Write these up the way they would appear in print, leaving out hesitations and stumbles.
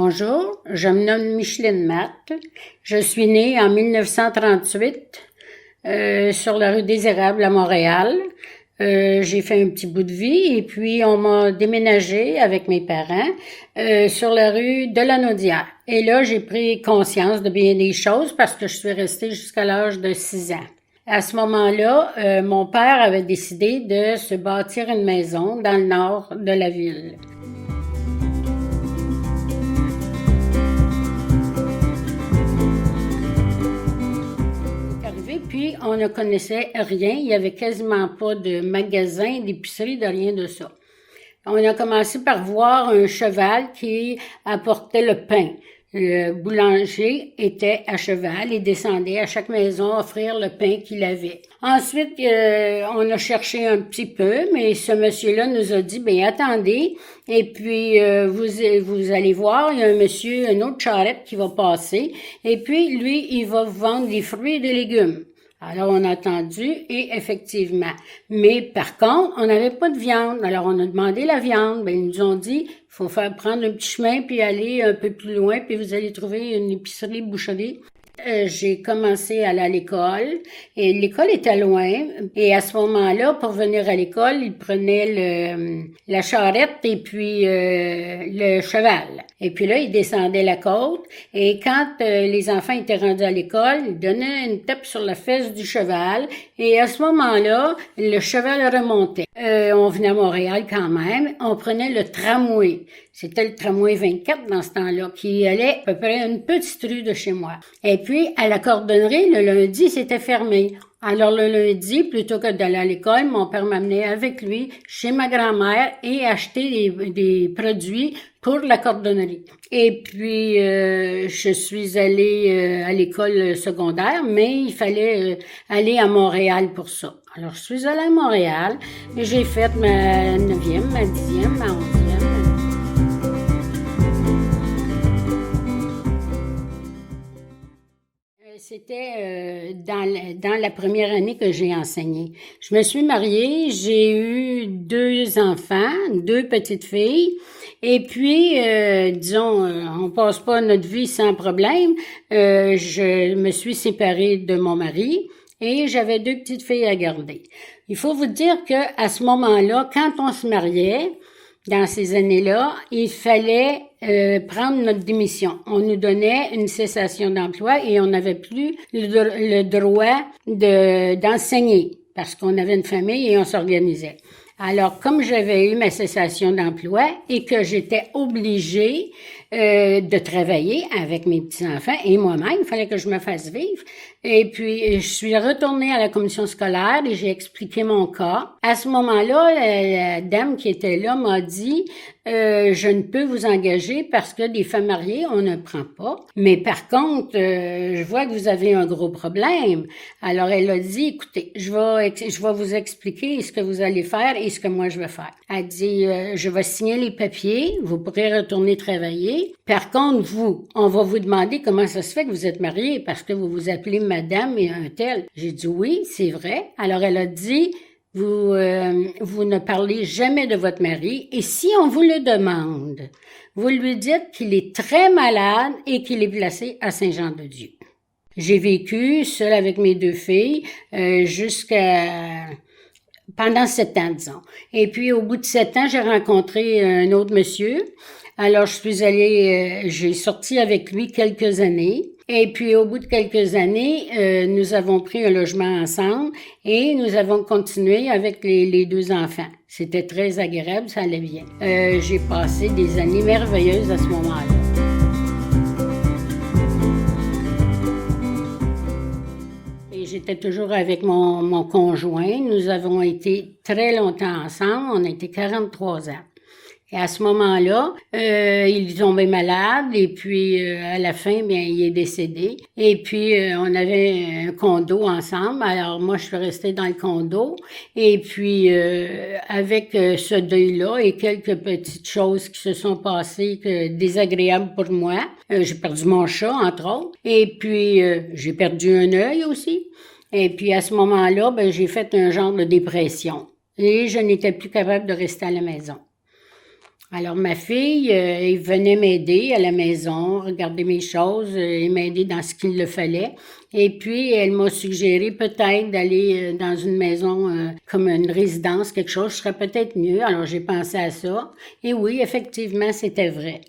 Bonjour, je me nomme Micheline Matt. Je suis née en 1938 sur la rue des Érables à Montréal. J'ai fait un petit bout de vie et puis on m'a déménagé avec mes parents sur la rue de la Naudière. Et là, j'ai pris conscience de bien des choses parce que je suis restée jusqu'à l'âge de 6 ans. À ce moment-là, mon père avait décidé de se bâtir une maison dans le nord de la ville. Puis, on ne connaissait rien. Il y avait quasiment pas de magasin, d'épicerie, de rien de ça. On a commencé par voir un cheval qui apportait le pain. Le boulanger était à cheval et descendait à chaque maison offrir le pain qu'il avait. Ensuite, on a cherché un petit peu, mais ce monsieur-là nous a dit, ben attendez, et puis vous allez voir, il y a un monsieur, une autre charrette qui va passer, et puis lui, il va vous vendre des fruits et des légumes. Alors, on a attendu et effectivement. Mais par contre, on n'avait pas de viande. Alors, on a demandé la viande. Ben, ils nous ont dit, il faut prendre un petit chemin puis aller un peu plus loin puis vous allez trouver une épicerie, boucherie. J'ai commencé à aller à l'école et l'école était loin et à ce moment-là, pour venir à l'école, ils prenaient la charrette et puis le cheval. Et puis là, ils descendaient la côte et quand les enfants étaient rendus à l'école, ils donnaient une tape sur la fesse du cheval et à ce moment-là, le cheval remontait. On venait à Montréal quand même, on prenait le tramway. C'était le tramway 24 dans ce temps-là, qui allait à peu près une petite rue de chez moi. Et puis, à la cordonnerie, le lundi, c'était fermé. Alors, le lundi, plutôt que d'aller à l'école, mon père m'amenait avec lui chez ma grand-mère et acheter des produits pour la cordonnerie. Et puis, je suis allée à l'école secondaire, mais il fallait aller à Montréal pour ça. Alors, je suis allée à Montréal et j'ai fait ma 9e, ma 10e, ma 11e. C'était dans la première année que j'ai enseigné. Je me suis mariée, j'ai eu 2 enfants, 2 petites filles. Et puis, disons, on passe pas notre vie sans problème. Je me suis séparée de mon mari et j'avais 2 petites filles à garder. Il faut vous dire que à ce moment-là, quand on se mariait, dans ces années-là, il fallait prendre notre démission. On nous donnait une cessation d'emploi et on n'avait plus le droit d'enseigner parce qu'on avait une famille et on s'organisait. Alors, comme j'avais eu ma cessation d'emploi et que j'étais obligée de travailler avec mes petits-enfants et moi-même, il fallait que je me fasse vivre. Et puis, je suis retournée à la commission scolaire et j'ai expliqué mon cas. À ce moment-là, la dame qui était là m'a dit je ne peux vous engager parce que des femmes mariées, on ne prend pas. Mais par contre, je vois que vous avez un gros problème. Alors, elle a dit, écoutez, je vais vous expliquer ce que vous allez faire et ce que moi je vais faire. Elle dit, je vais signer les papiers, vous pourrez retourner travailler. Par contre, on va vous demander comment ça se fait que vous êtes mariée parce que vous vous appelez madame et un tel. J'ai dit oui, c'est vrai. Alors, elle a dit, vous ne parlez jamais de votre mari et si on vous le demande, vous lui dites qu'il est très malade et qu'il est placé à Saint-Jean-de-Dieu. J'ai vécu seule avec mes 2 filles pendant 7 ans, disons. Et puis, au bout de 7 ans, j'ai rencontré un autre monsieur. Alors, j'ai sorti avec lui quelques années. Et puis, au bout de quelques années, nous avons pris un logement ensemble et nous avons continué avec les 2 enfants. C'était très agréable, ça allait bien. J'ai passé des années merveilleuses à ce moment-là. Et j'étais toujours avec mon conjoint. Nous avons été très longtemps ensemble. On a été 43 ans. Et à ce moment-là, il est tombé malade et puis à la fin, bien, il est décédé. Et puis, on avait un condo ensemble. Alors, moi, je suis restée dans le condo. Et puis, avec ce deuil-là et quelques petites choses qui se sont passées désagréables pour moi, j'ai perdu mon chat, entre autres. Et puis, j'ai perdu un œil aussi. Et puis, à ce moment-là, ben, j'ai fait un genre de dépression. Et je n'étais plus capable de rester à la maison. Alors, ma fille, elle venait m'aider à la maison, regarder mes choses et m'aider dans ce qu'il le fallait. Et puis, elle m'a suggéré peut-être d'aller dans une maison comme une résidence, quelque chose serait peut-être mieux. Alors, j'ai pensé à ça. Et oui, effectivement, c'était vrai.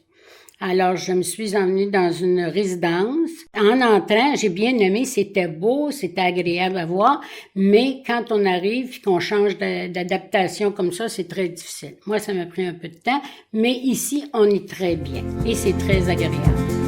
Alors, je me suis emmenée dans une résidence. En entrant, j'ai bien aimé, c'était beau, c'était agréable à voir, mais quand on arrive et qu'on change d'adaptation comme ça, c'est très difficile. Moi, ça m'a pris un peu de temps, mais ici, on est très bien et c'est très agréable.